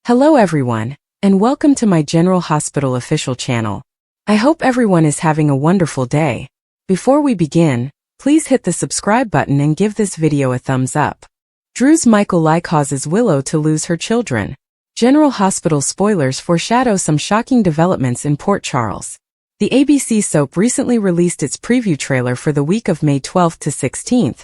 Hello everyone, and welcome to my General Hospital official channel. I hope everyone is having a wonderful day. Before we begin, please hit the subscribe button and give this video a thumbs up. Drew's Michael lie causes Willow to lose her children. General Hospital spoilers foreshadow some shocking developments in Port Charles. The ABC soap recently released its preview trailer for the week of May 12th to 16th,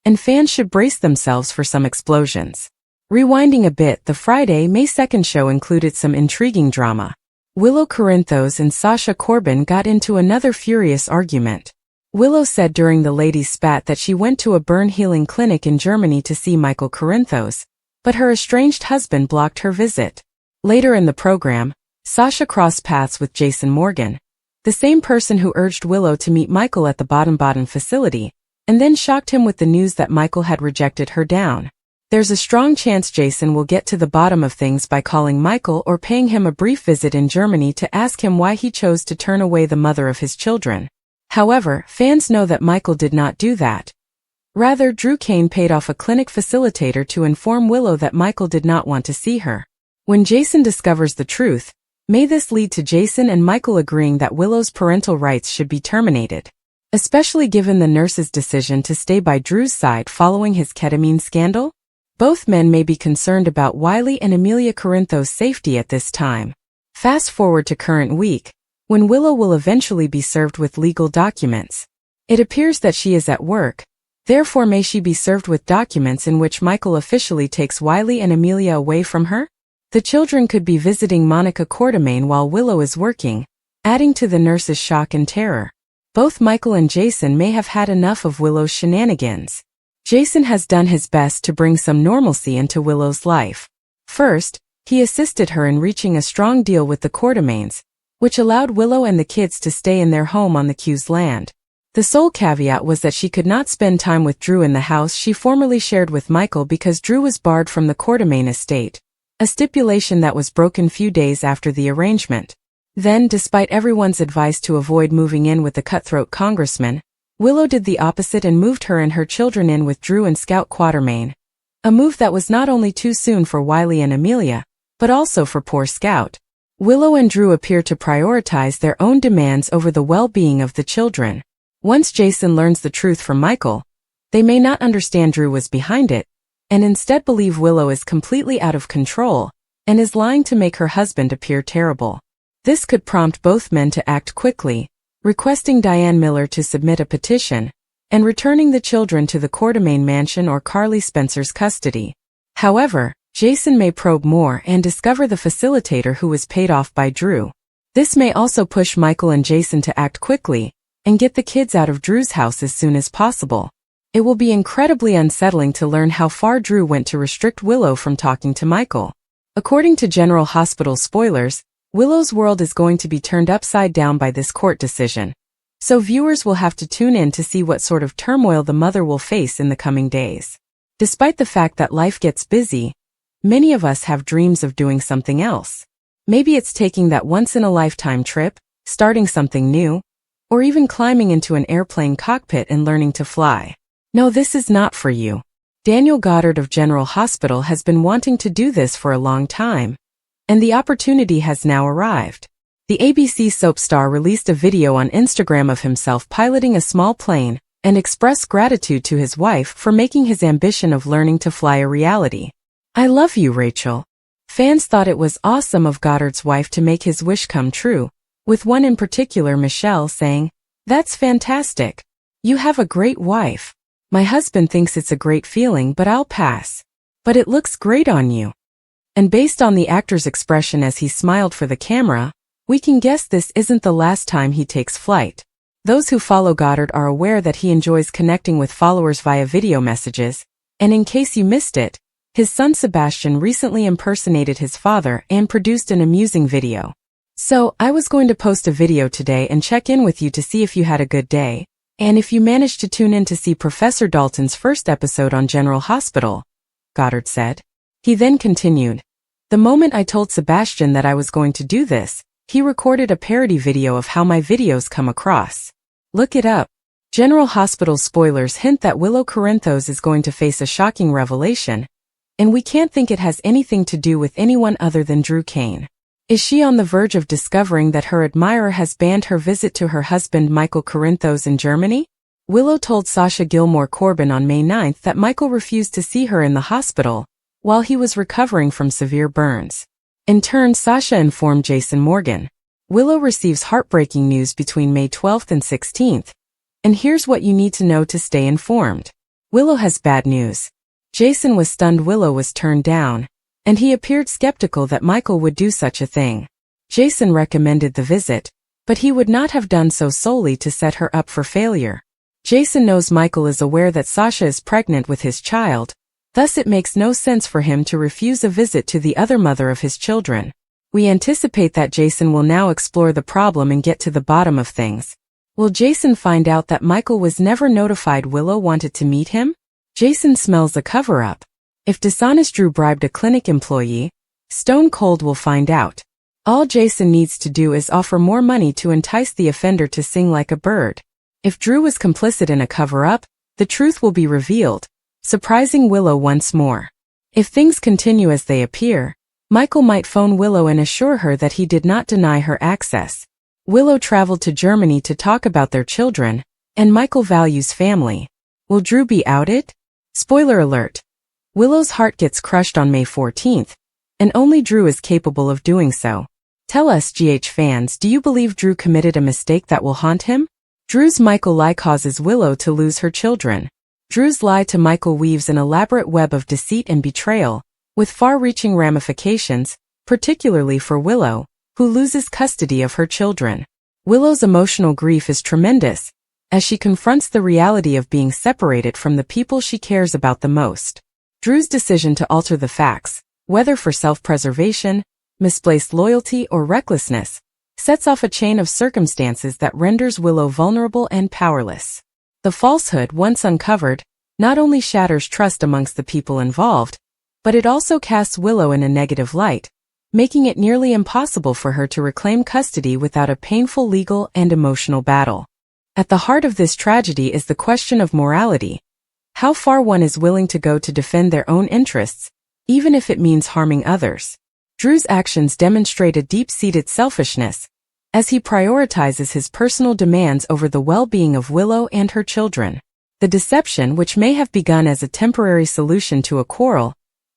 and fans should brace themselves for some explosions. Rewinding a bit, the Friday, May 2nd show included some intriguing drama. Willow Corinthos and Sasha Corbin got into another furious argument. Willow said during the ladies' spat that she went to a burn healing clinic in Germany to see Michael Corinthos, but her estranged husband blocked her visit. Later in the program, Sasha crossed paths with Jason Morgan, the same person who urged Willow to meet Michael at the Baden-Baden facility, and then shocked him with the news that Michael had rejected her down. There's a strong chance Jason will get to the bottom of things by calling Michael or paying him a brief visit in Germany to ask him why he chose to turn away the mother of his children. However, fans know that Michael did not do that. Rather, Drew Kane paid off a clinic facilitator to inform Willow that Michael did not want to see her. When Jason discovers the truth, may this lead to Jason and Michael agreeing that Willow's parental rights should be terminated, especially given the nurse's decision to stay by Drew's side following his ketamine scandal? Both men may be concerned about Wiley and Amelia Corinthos' safety at this time. Fast forward to current week, when Willow will eventually be served with legal documents. It appears that she is at work, therefore may she be served with documents in which Michael officially takes Wiley and Amelia away from her? The children could be visiting Monica Quartermain while Willow is working, adding to the nurse's shock and terror. Both Michael and Jason may have had enough of Willow's shenanigans. Jason has done his best to bring some normalcy into Willow's life. First, he assisted her in reaching a strong deal with the Quartermains, which allowed Willow and the kids to stay in their home on the Q's land. The sole caveat was that she could not spend time with Drew in the house she formerly shared with Michael because Drew was barred from the Quartermain estate, a stipulation that was broken few days after the arrangement. Then, despite everyone's advice to avoid moving in with the cutthroat congressman, Willow did the opposite and moved her and her children in with Drew and Scout Quartermain, a move that was not only too soon for Wiley and Amelia, but also for poor Scout. Willow and Drew appear to prioritize their own demands over the well-being of the children. Once Jason learns the truth from Michael, they may not understand Drew was behind it, and instead believe Willow is completely out of control and is lying to make her husband appear terrible. This could prompt both men to act quickly, requesting Diane Miller to submit a petition, and returning the children to the Quartermain mansion or Carly Spencer's custody. However, Jason may probe more and discover the facilitator who was paid off by Drew. This may also push Michael and Jason to act quickly and get the kids out of Drew's house as soon as possible. It will be incredibly unsettling to learn how far Drew went to restrict Willow from talking to Michael. According to General Hospital spoilers, Willow's world is going to be turned upside down by this court decision, so viewers will have to tune in to see what sort of turmoil the mother will face in the coming days. Despite the fact that life gets busy, many of us have dreams of doing something else. Maybe it's taking that once-in-a-lifetime trip, starting something new, or even climbing into an airplane cockpit and learning to fly. No, this is not for you. Daniel Goddard of General Hospital has been wanting to do this for a long time, and the opportunity has now arrived. The ABC soap star released a video on Instagram of himself piloting a small plane and expressed gratitude to his wife for making his ambition of learning to fly a reality. "I love you, Rachel." Fans thought it was awesome of Goddard's wife to make his wish come true, with one in particular, Michelle, saying, "That's fantastic. You have a great wife. My husband thinks it's a great feeling, but I'll pass. But it looks great on you." And based on the actor's expression as he smiled for the camera, we can guess this isn't the last time he takes flight. Those who follow Goddard are aware that he enjoys connecting with followers via video messages, and in case you missed it, his son Sebastian recently impersonated his father and produced an amusing video. So, I was going to post a video today and check in with you to see if you had a good day, and if you managed to tune in to see Professor Dalton's first episode on General Hospital, Goddard said. He then continued, "The moment I told Sebastian that I was going to do this, he recorded a parody video of how my videos come across. Look it up." General Hospital spoilers hint that Willow Corinthos is going to face a shocking revelation, And we can't think it has anything to do with anyone other than Drew Kane. Is she on the verge of discovering that her admirer has banned her visit to her husband Michael Corinthos in Germany? Willow told Sasha Gilmore Corbin on May 9 that Michael refused to see her in the hospital while he was recovering from severe burns. In turn, Sasha informed Jason Morgan. Willow receives heartbreaking news between May 12 and 16. And here's what you need to know to stay informed. Willow has bad news. Jason was stunned Willow was turned down, and he appeared skeptical that Michael would do such a thing. Jason recommended the visit, but he would not have done so solely to set her up for failure. Jason knows Michael is aware that Sasha is pregnant with his child, thus it makes no sense for him to refuse a visit to the other mother of his children. We anticipate that Jason will now explore the problem and get to the bottom of things. Will Jason find out that Michael was never notified Willow wanted to meet him? Jason smells a cover-up. If dishonest Drew bribed a clinic employee, Stone Cold will find out. All Jason needs to do is offer more money to entice the offender to sing like a bird. If Drew was complicit in a cover-up, the truth will be revealed, surprising Willow once more. If things continue as they appear, Michael might phone Willow and assure her that he did not deny her access. Willow traveled to Germany to talk about their children, and Michael values family. Will Drew be outed? Spoiler alert. Willow's heart gets crushed on May 14, and only Drew is capable of doing so. Tell us, GH fans, do you believe Drew committed a mistake that will haunt him? Drew's Michael lie causes Willow to lose her children. Drew's lie to Michael weaves an elaborate web of deceit and betrayal, with far-reaching ramifications, particularly for Willow, who loses custody of her children. Willow's emotional grief is tremendous, as she confronts the reality of being separated from the people she cares about the most. Drew's decision to alter the facts, whether for self-preservation, misplaced loyalty, or recklessness, sets off a chain of circumstances that renders Willow vulnerable and powerless. The falsehood, once uncovered, not only shatters trust amongst the people involved, but it also casts Willow in a negative light, making it nearly impossible for her to reclaim custody without a painful legal and emotional battle. At the heart of this tragedy is the question of morality. How far one is willing to go to defend their own interests, even if it means harming others. Drew's actions demonstrate a deep-seated selfishness, as he prioritizes his personal demands over the well-being of Willow and her children. The deception, which may have begun as a temporary solution to a quarrel,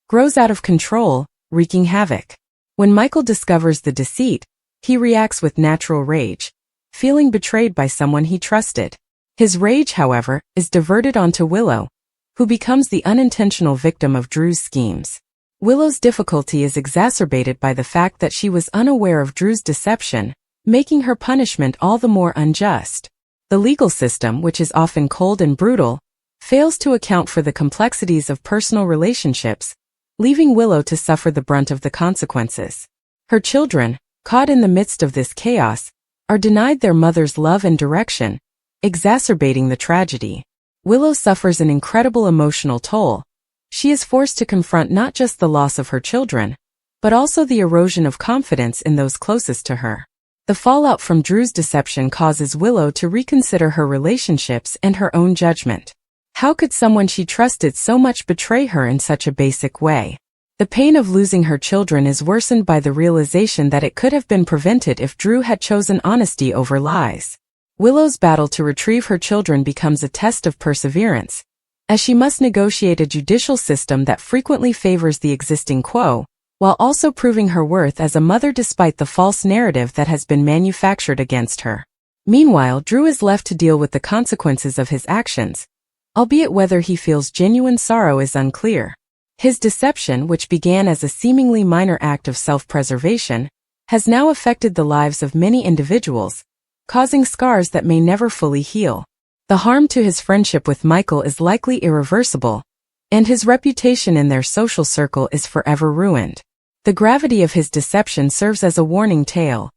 grows out of control, wreaking havoc. When Michael discovers the deceit, he reacts with natural rage, feeling betrayed by someone he trusted. His rage, however, is diverted onto Willow, who becomes the unintentional victim of Drew's schemes. Willow's difficulty is exacerbated by the fact that she was unaware of Drew's deception, making her punishment all the more unjust. The legal system, which is often cold and brutal, fails to account for the complexities of personal relationships, leaving Willow to suffer the brunt of the consequences. Her children, caught in the midst of this chaos, are denied their mother's love and direction, exacerbating the tragedy. Willow suffers an incredible emotional toll. She is forced to confront not just the loss of her children, but also the erosion of confidence in those closest to her. The fallout from Drew's deception causes Willow to reconsider her relationships and her own judgment. How could someone she trusted so much betray her in such a basic way? The pain of losing her children is worsened by the realization that it could have been prevented if Drew had chosen honesty over lies. Willow's battle to retrieve her children becomes a test of perseverance, as she must negotiate a judicial system that frequently favors the existing quo, while also proving her worth as a mother despite the false narrative that has been manufactured against her. Meanwhile, Drew is left to deal with the consequences of his actions, albeit whether he feels genuine sorrow is unclear. His deception, which began as a seemingly minor act of self-preservation, has now affected the lives of many individuals, causing scars that may never fully heal. The harm to his friendship with Michael is likely irreversible, and his reputation in their social circle is forever ruined. The gravity of his deception serves as a warning tale.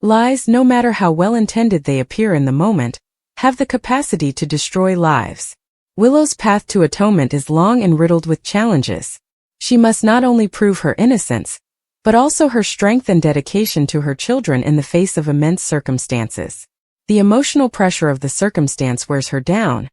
Lies, no matter how well-intended they appear in the moment, have the capacity to destroy lives. Willow's path to atonement is long and riddled with challenges. She must not only prove her innocence, but also her strength and dedication to her children in the face of immense circumstances. The emotional pressure of the circumstance wears her down,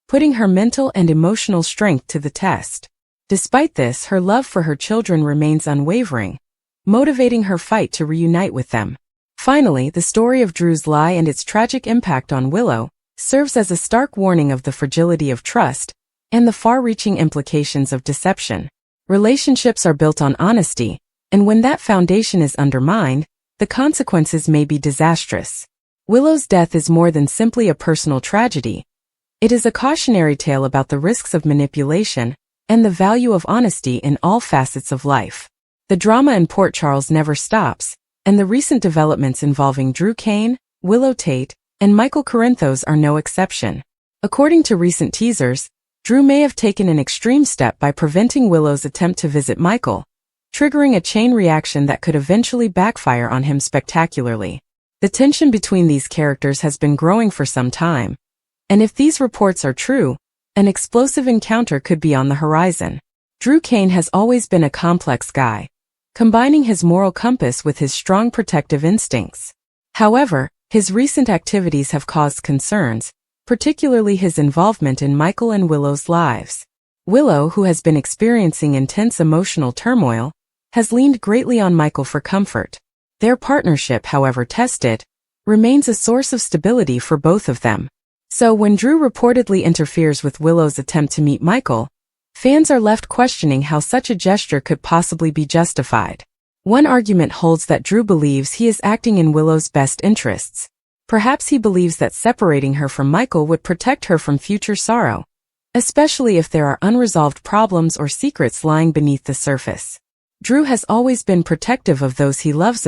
putting her mental and emotional strength to the test. Despite this, her love for her children remains unwavering, motivating her fight to reunite with them. Finally, the story of Drew's lie and its tragic impact on Willow serves as a stark warning of the fragility of trust and the far-reaching implications of deception. Relationships are built on honesty, and when that foundation is undermined, the consequences may be disastrous. Willow's death is more than simply a personal tragedy. It is a cautionary tale about the risks of manipulation and the value of honesty in all facets of life. The drama in Port Charles never stops, and the recent developments involving Drew Cain, Willow Tate, and Michael Corinthos are no exception. According to recent teasers, Drew may have taken an extreme step by preventing Willow's attempt to visit Michael, triggering a chain reaction that could eventually backfire on him spectacularly. The tension between these characters has been growing for some time, and if these reports are true, an explosive encounter could be on the horizon. Drew Cain has always been a complex guy, combining his moral compass with his strong protective instincts. However, his recent activities have caused concerns, particularly his involvement in Michael and Willow's lives. Willow, who has been experiencing intense emotional turmoil, has leaned greatly on Michael for comfort. Their partnership, however tested, remains a source of stability for both of them. So when Drew reportedly interferes with Willow's attempt to meet Michael, fans are left questioning how such a gesture could possibly be justified. One argument holds that Drew believes he is acting in Willow's best interests. Perhaps he believes that separating her from Michael would protect her from future sorrow, especially if there are unresolved problems or secrets lying beneath the surface. Drew has always been protective of those he loves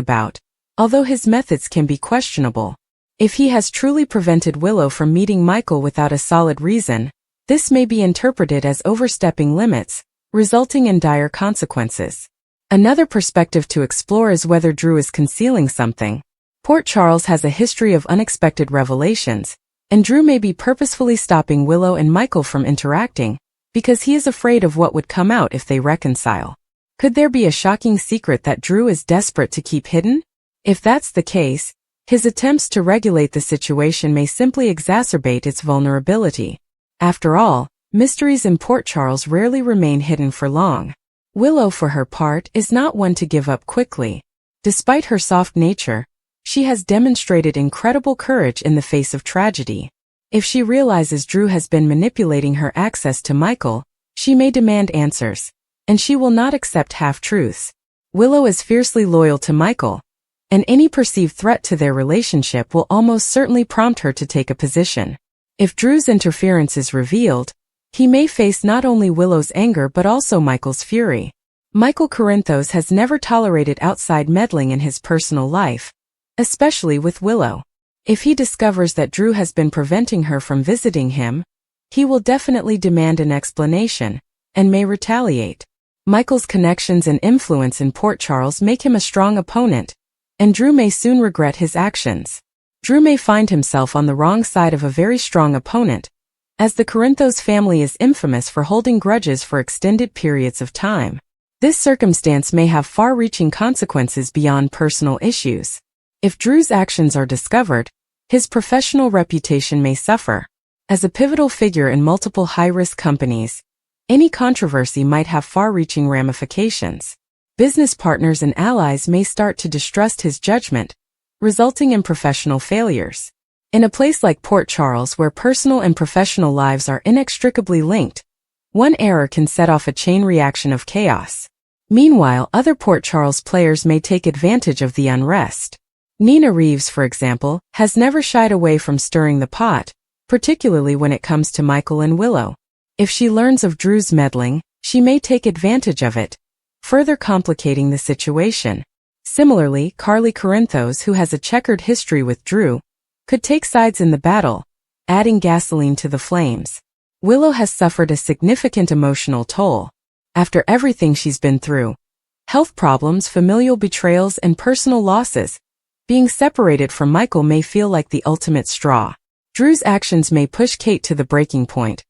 although his methods can be questionable. If he has truly prevented Willow from meeting Michael without a solid reason, this may be interpreted as overstepping limits, resulting in dire consequences. Another perspective to explore is whether Drew is concealing something. Port Charles has a history of unexpected revelations, and Drew may be purposefully stopping Willow and Michael from interacting, because he is afraid of what would come out if they reconcile. Could there be a shocking secret that Drew is desperate to keep hidden? If that's the case, his attempts to regulate the situation may simply exacerbate its vulnerability. After all, mysteries in Port Charles rarely remain hidden for long. Willow, for her part, is not one to give up quickly. Despite her soft nature, she has demonstrated incredible courage in the face of tragedy. If she realizes Drew has been manipulating her access to Michael, she may demand answers, and she will not accept half-truths. Willow is fiercely loyal to Michael, and any perceived threat to their relationship will almost certainly prompt her to take a position. If Drew's interference is revealed, he may face not only Willow's anger but also Michael's fury. Michael Corinthos has never tolerated outside meddling in his personal life, especially with Willow. If he discovers that Drew has been preventing her from visiting him, he will definitely demand an explanation, and may retaliate. Michael's connections and influence in Port Charles make him a strong opponent, and Drew may soon regret his actions. Drew may find himself on the wrong side of a very strong opponent, as the Corinthos family is infamous for holding grudges for extended periods of time. This circumstance may have far-reaching consequences beyond personal issues. If Drew's actions are discovered, his professional reputation may suffer. As a pivotal figure in multiple high-risk companies, any controversy might have far-reaching ramifications. Business partners and allies may start to distrust his judgment, resulting in professional failures. In a place like Port Charles, where personal and professional lives are inextricably linked, one error can set off a chain reaction of chaos. Meanwhile, other Port Charles players may take advantage of the unrest. Nina Reeves, for example, has never shied away from stirring the pot, particularly when it comes to Michael and Willow. If she learns of Drew's meddling, she may take advantage of it, further complicating the situation. Similarly, Carly Corinthos, who has a checkered history with Drew, could take sides in the battle, adding gasoline to the flames. Willow has suffered a significant emotional toll. After everything she's been through, health problems, familial betrayals, and personal losses, being separated from Michael may feel like the ultimate straw. Drew's actions may push Kate to the breaking point,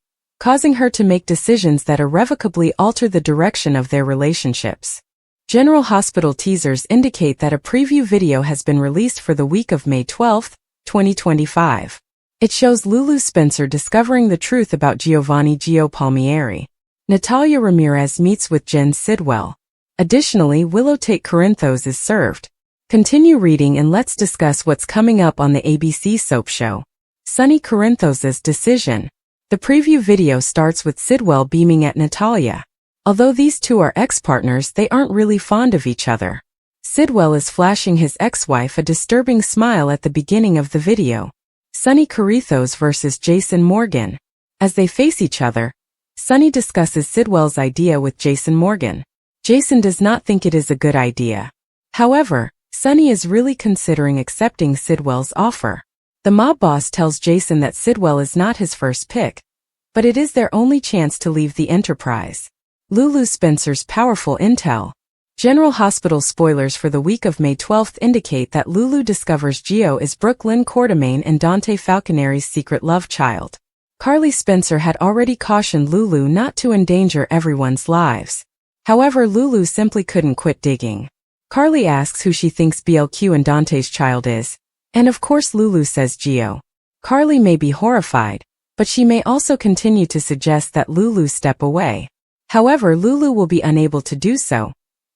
causing her to make decisions that irrevocably alter the direction of their relationships. General Hospital teasers indicate that a preview video has been released for the week of May 12, 2025. It shows Lulu Spencer discovering the truth about Giovanni Gio Palmieri. Natalia Ramirez meets with Jen Sidwell. Additionally, Willow Tate Corinthos is served. Continue reading and let's discuss what's coming up on the ABC soap show. Sonny Corinthos' decision. The preview video starts with Sidwell beaming at Natalia. Although these two are ex-partners, they aren't really fond of each other. Sidwell is flashing his ex-wife a disturbing smile at the beginning of the video. Sonny Corinthos versus Jason Morgan. As they face each other, Sonny discusses Sidwell's idea with Jason Morgan. Jason does not think it is a good idea. However, Sonny is really considering accepting Sidwell's offer. The mob boss tells Jason that Sidwell is not his first pick, but it is their only chance to leave the enterprise. Lulu Spencer's powerful intel. General Hospital spoilers for the week of May 12 indicate that Lulu discovers Gio is Brooklyn Quartermain and Dante Falconeri's secret love child. Carly Spencer had already cautioned Lulu not to endanger everyone's lives. However, Lulu simply couldn't quit digging. Carly asks who she thinks BLQ and Dante's child is, and of course Lulu says Gio. Carly may be horrified, but she may also continue to suggest that Lulu step away. However, Lulu will be unable to do so,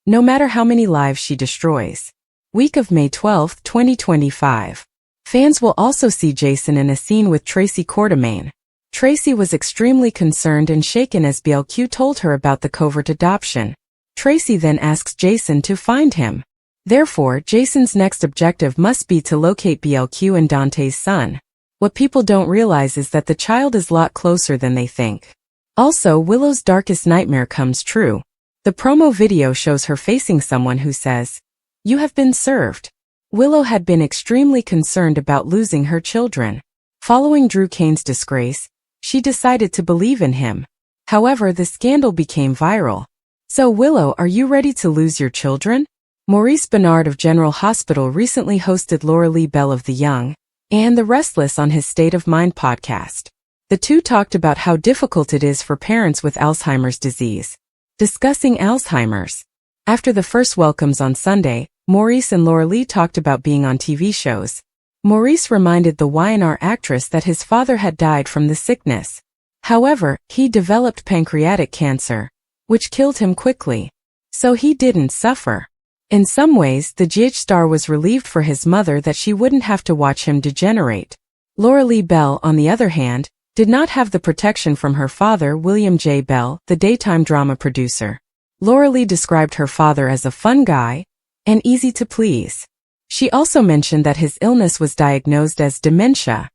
no matter how many lives she destroys. Week of May 12, 2025. Fans will also see Jason in a scene with Tracy Quartermain. Tracy was extremely concerned and shaken as BLQ told her about the covert adoption. Tracy then asks Jason to find him. Therefore, Jason's next objective must be to locate BLQ and Dante's son. What people don't realize is that the child is a lot closer than they think. Also, Willow's darkest nightmare comes true. The promo video shows her facing someone who says, "You have been served." Willow had been extremely concerned about losing her children. Following Drew Kane's disgrace, she decided to believe in him. However, the scandal became viral. So Willow, are you ready to lose your children? Maurice Bernard of General Hospital recently hosted Laura Lee Bell of The Young and the Restless on his State of Mind podcast. The two talked about how difficult it is for parents with Alzheimer's disease. Discussing Alzheimer's. After the first welcomes on Sunday, Maurice and Laura Lee talked about being on TV shows. Maurice reminded the Y&R actress that his father had died from the sickness. However, he developed pancreatic cancer, which killed him quickly. So he didn't suffer. In some ways, the GH star was relieved for his mother that she wouldn't have to watch him degenerate. Laura Lee Bell, on the other hand, did not have the protection from her father, William J. Bell, the daytime drama producer. Laura Lee described her father as a fun guy and easy to please. She also mentioned that his illness was diagnosed as dementia,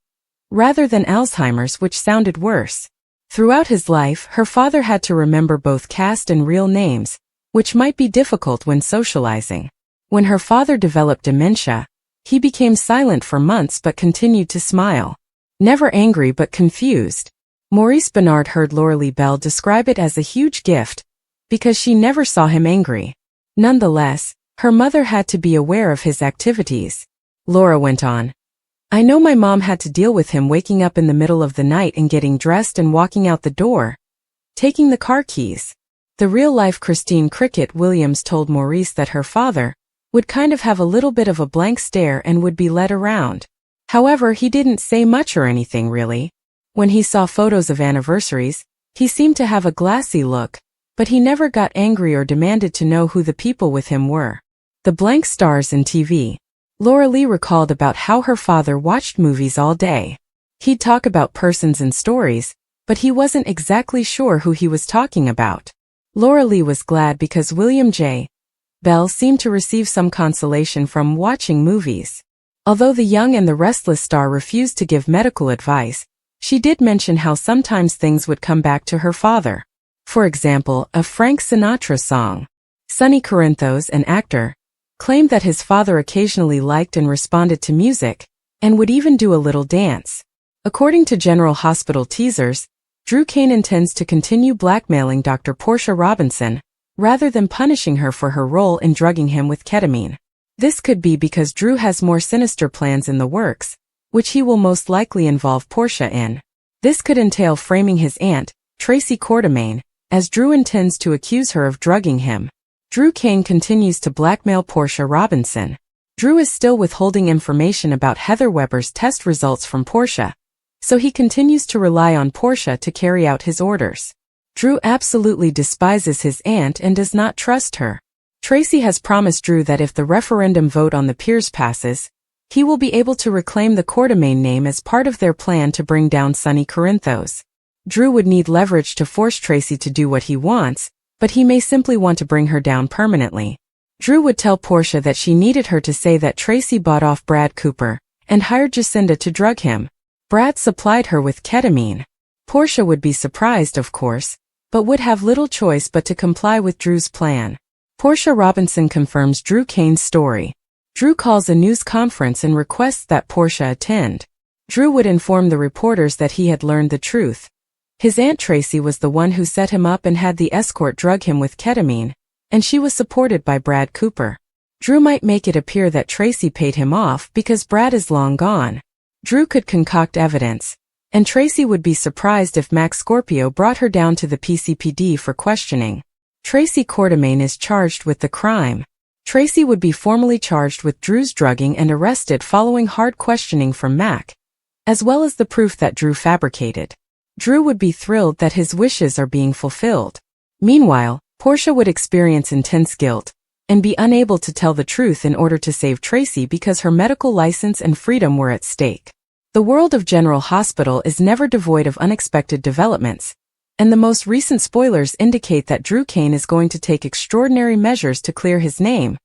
rather than Alzheimer's, which sounded worse. Throughout his life, her father had to remember both cast and real names, which might be difficult when socializing. When her father developed dementia, he became silent for months but continued to smile. Never angry but confused. Maurice Bernard heard Laura Lee Bell describe it as a huge gift, because she never saw him angry. Nonetheless, her mother had to be aware of his activities. Laura went on, "I know my mom had to deal with him waking up in the middle of the night and getting dressed and walking out the door, taking the car keys." The real-life Christine Cricket Williams told Maurice that her father would kind of have a little bit of a blank stare and would be led around. However, he didn't say much or anything really. When he saw photos of anniversaries, he seemed to have a glassy look, but he never got angry or demanded to know who the people with him were. The blank stars in TV. Laura Lee recalled about how her father watched movies all day. He'd talk about persons and stories, but he wasn't exactly sure who he was talking about. Laura Lee was glad because William J. Bell seemed to receive some consolation from watching movies. Although The Young and the Restless star refused to give medical advice, she did mention how sometimes things would come back to her father. For example, a Frank Sinatra song. Sonny Corinthos, an actor, claimed that his father occasionally liked and responded to music, and would even do a little dance. According to General Hospital teasers, Drew Kane intends to continue blackmailing Dr. Portia Robinson, rather than punishing her for her role in drugging him with ketamine. This could be because Drew has more sinister plans in the works, which he will most likely involve Portia in. This could entail framing his aunt, Tracy Quartermain, as Drew intends to accuse her of drugging him. Drew Kane continues to blackmail Portia Robinson. Drew is still withholding information about Heather Weber's test results from Portia, so he continues to rely on Portia to carry out his orders. Drew absolutely despises his aunt and does not trust her. Tracy has promised Drew that if the referendum vote on the peers passes, he will be able to reclaim the Quartermaine name as part of their plan to bring down Sonny Corinthos. Drew would need leverage to force Tracy to do what he wants, but he may simply want to bring her down permanently. Drew would tell Portia that she needed her to say that Tracy bought off Brad Cooper and hired Jacinda to drug him. Brad supplied her with ketamine. Portia would be surprised, of course, but would have little choice but to comply with Drew's plan. Portia Robinson confirms Drew Kane's story. Drew calls a news conference and requests that Portia attend. Drew would inform the reporters that he had learned the truth. His Aunt Tracy was the one who set him up and had the escort drug him with ketamine, and she was supported by Brad Cooper. Drew might make it appear that Tracy paid him off because Brad is long gone. Drew could concoct evidence, and Tracy would be surprised if Max Scorpio brought her down to the PCPD for questioning. Tracy Quartermaine is charged with the crime. Tracy would be formally charged with Drew's drugging and arrested following hard questioning from Mac, as well as the proof that Drew fabricated. Drew would be thrilled that his wishes are being fulfilled. Meanwhile, Portia would experience intense guilt and be unable to tell the truth in order to save Tracy because her medical license and freedom were at stake. The world of General Hospital is never devoid of unexpected developments, and the most recent spoilers indicate that Drew Kane is going to take extraordinary measures to clear his name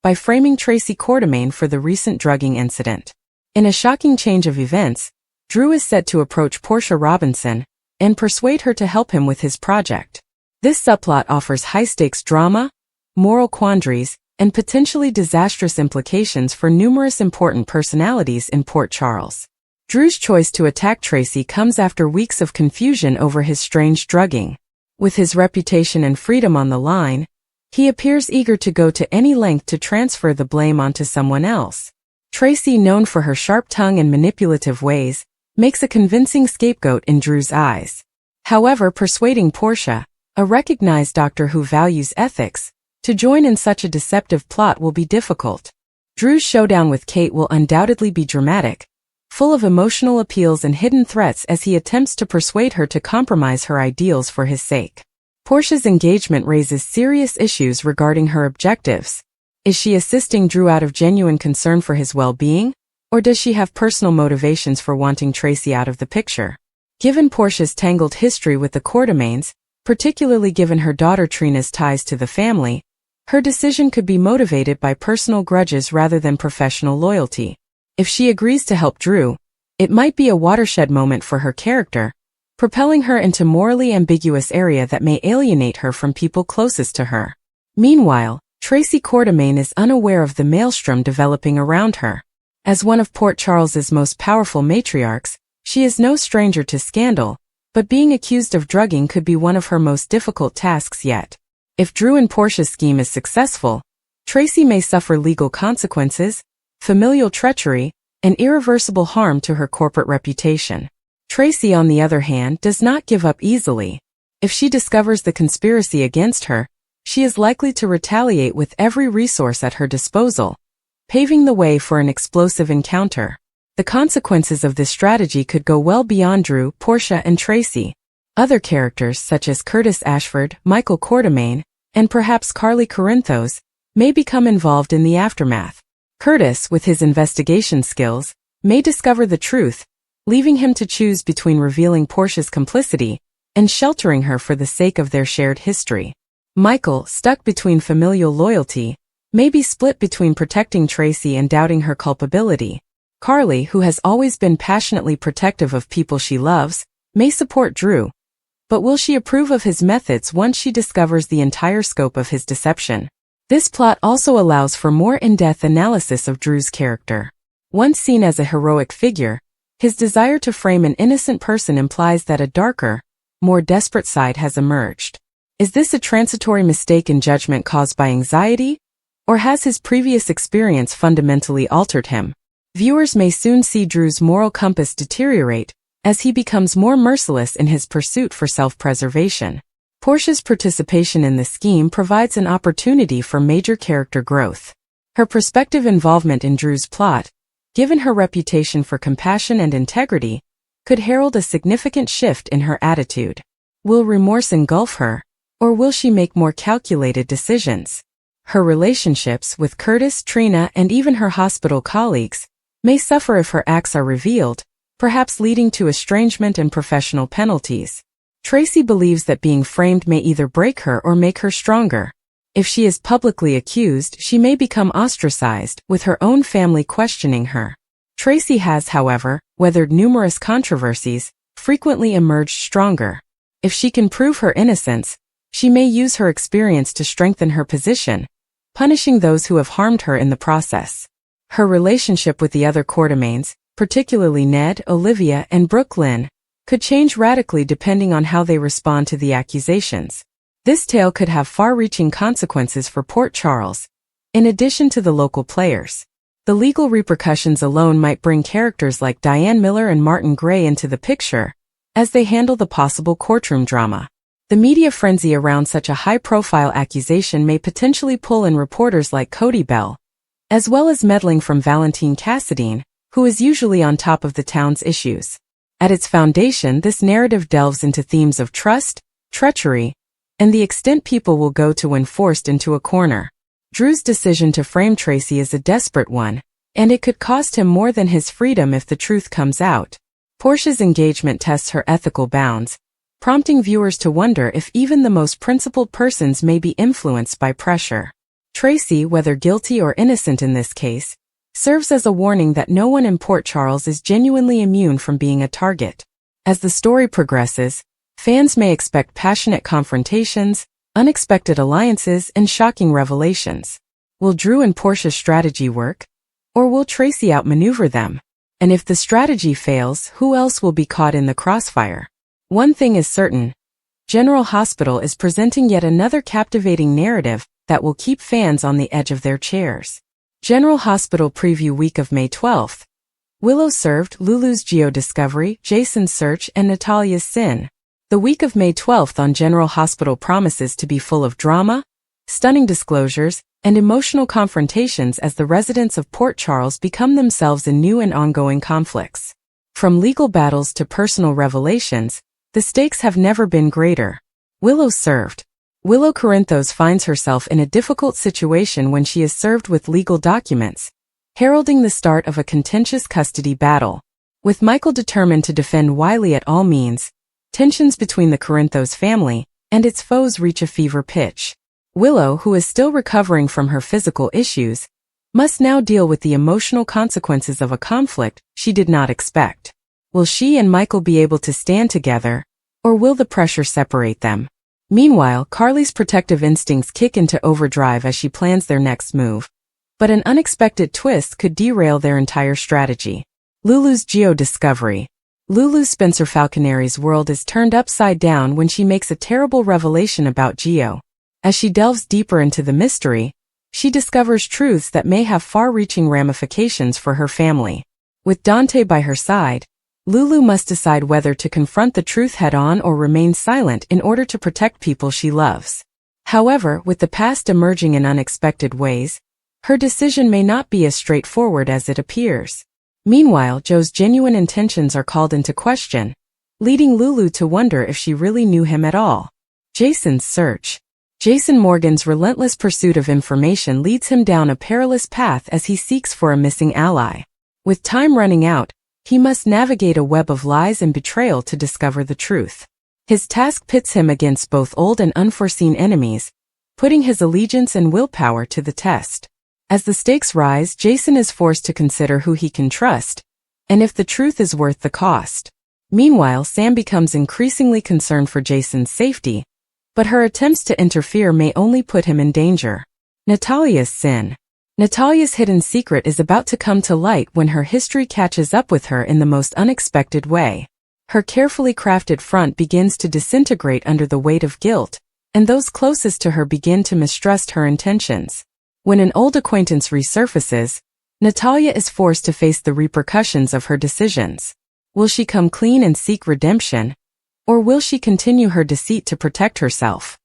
by framing Tracy Quartermaine for the recent drugging incident. In a shocking change of events, Drew is set to approach Portia Robinson and persuade her to help him with his project. This subplot offers high-stakes drama, moral quandaries, and potentially disastrous implications for numerous important personalities in Port Charles. Drew's choice to attack Tracy comes after weeks of confusion over his strange drugging. With his reputation and freedom on the line, he appears eager to go to any length to transfer the blame onto someone else. Tracy, known for her sharp tongue and manipulative ways, makes a convincing scapegoat in Drew's eyes. However, persuading Portia, a recognized doctor who values ethics, to join in such a deceptive plot will be difficult. Drew's showdown with Kate will undoubtedly be dramatic, full of emotional appeals and hidden threats as he attempts to persuade her to compromise her ideals for his sake. Portia's engagement raises serious issues regarding her objectives. Is she assisting Drew out of genuine concern for his well-being, or does she have personal motivations for wanting Tracy out of the picture? Given Portia's tangled history with the Quartermaines, particularly given her daughter Trina's ties to the family, her decision could be motivated by personal grudges rather than professional loyalty. If she agrees to help Drew, it might be a watershed moment for her character, propelling her into morally ambiguous area that may alienate her from people closest to her. Meanwhile, Tracy Quartermaine is unaware of the maelstrom developing around her. As one of Port Charles's most powerful matriarchs, she is no stranger to scandal, but being accused of drugging could be one of her most difficult tasks yet. If Drew and Portia's scheme is successful, Tracy may suffer legal consequences, familial treachery, and irreversible harm to her corporate reputation. Tracy, on the other hand, does not give up easily. If she discovers the conspiracy against her, she is likely to retaliate with every resource at her disposal, paving the way for an explosive encounter. The consequences of this strategy could go well beyond Drew, Portia, and Tracy. Other characters such as Curtis Ashford, Michael Quartermaine, and perhaps Carly Corinthos may become involved in the aftermath. Curtis, with his investigation skills, may discover the truth, leaving him to choose between revealing Portia's complicity and sheltering her for the sake of their shared history. Michael, stuck between familial loyalty, may be split between protecting Tracy and doubting her culpability. Carly, who has always been passionately protective of people she loves, may support Drew. But will she approve of his methods once she discovers the entire scope of his deception? This plot also allows for more in-depth analysis of Drew's character. Once seen as a heroic figure, his desire to frame an innocent person implies that a darker, more desperate side has emerged. Is this a transitory mistake in judgment caused by anxiety, or has his previous experience fundamentally altered him? Viewers may soon see Drew's moral compass deteriorate as he becomes more merciless in his pursuit for self-preservation. Portia's participation in the scheme provides an opportunity for major character growth. Her prospective involvement in Drew's plot, given her reputation for compassion and integrity, could herald a significant shift in her attitude. Will remorse engulf her, or will she make more calculated decisions? Her relationships with Curtis, Trina, and even her hospital colleagues may suffer if her acts are revealed, perhaps leading to estrangement and professional penalties. Tracy believes that being framed may either break her or make her stronger. If she is publicly accused, she may become ostracized, with her own family questioning her. Tracy has, however, weathered numerous controversies, frequently emerged stronger. If she can prove her innocence, she may use her experience to strengthen her position, punishing those who have harmed her in the process. Her relationship with the other Quartermaines, particularly Ned, Olivia, and Brooklyn, could change radically depending on how they respond to the accusations. This tale could have far-reaching consequences for Port Charles, in addition to the local players. The legal repercussions alone might bring characters like Diane Miller and Martin Gray into the picture, as they handle the possible courtroom drama. The media frenzy around such a high-profile accusation may potentially pull in reporters like Cody Bell, as well as meddling from Valentine Cassadine, who is usually on top of the town's issues. At its foundation, this narrative delves into themes of trust, treachery, and the extent people will go to when forced into a corner. Drew's decision to frame Tracy is a desperate one, and it could cost him more than his freedom if the truth comes out. Portia's engagement tests her ethical bounds, prompting viewers to wonder if even the most principled persons may be influenced by pressure. Tracy, whether guilty or innocent in this case, serves as a warning that no one in Port Charles is genuinely immune from being a target. As the story progresses, fans may expect passionate confrontations, unexpected alliances, and shocking revelations. Will Drew and Portia's strategy work? Or will Tracy outmaneuver them? And if the strategy fails, who else will be caught in the crossfire? One thing is certain. General Hospital is presenting yet another captivating narrative that will keep fans on the edge of their chairs. General Hospital Preview Week of May 12th. Willow served Lulu's Geo-Discovery, Jason's Search, and Natalia's Sin. The week of May 12th on General Hospital promises to be full of drama, stunning disclosures, and emotional confrontations as the residents of Port Charles become themselves in new and ongoing conflicts. From legal battles to personal revelations, the stakes have never been greater. Willow served. Willow Corinthos finds herself in a difficult situation when she is served with legal documents, heralding the start of a contentious custody battle. With Michael determined to defend Wiley at all means, tensions between the Corinthos family and its foes reach a fever pitch. Willow, who is still recovering from her physical issues, must now deal with the emotional consequences of a conflict she did not expect. Will she and Michael be able to stand together, or will the pressure separate them? Meanwhile, Carly's protective instincts kick into overdrive as she plans their next move, but an unexpected twist could derail their entire strategy. Lulu's Geo-Discovery. Lulu Spencer Falconeri's world is turned upside down when she makes a terrible revelation about Geo. As she delves deeper into the mystery, she discovers truths that may have far-reaching ramifications for her family. With Dante by her side, Lulu must decide whether to confront the truth head-on or remain silent in order to protect people she loves. However, with the past emerging in unexpected ways, her decision may not be as straightforward as it appears. Meanwhile, Joe's genuine intentions are called into question, leading Lulu to wonder if she really knew him at all. Jason's Search. Jason Morgan's relentless pursuit of information leads him down a perilous path as he seeks for a missing ally. With time running out, he must navigate a web of lies and betrayal to discover the truth. His task pits him against both old and unforeseen enemies, putting his allegiance and willpower to the test. As the stakes rise, Jason is forced to consider who he can trust, and if the truth is worth the cost. Meanwhile, Sam becomes increasingly concerned for Jason's safety, but her attempts to interfere may only put him in danger. Natalia's Sin. Natalia's hidden secret is about to come to light when her history catches up with her in the most unexpected way. Her carefully crafted front begins to disintegrate under the weight of guilt, and those closest to her begin to mistrust her intentions. When an old acquaintance resurfaces, Natalia is forced to face the repercussions of her decisions. Will she come clean and seek redemption, or will she continue her deceit to protect herself?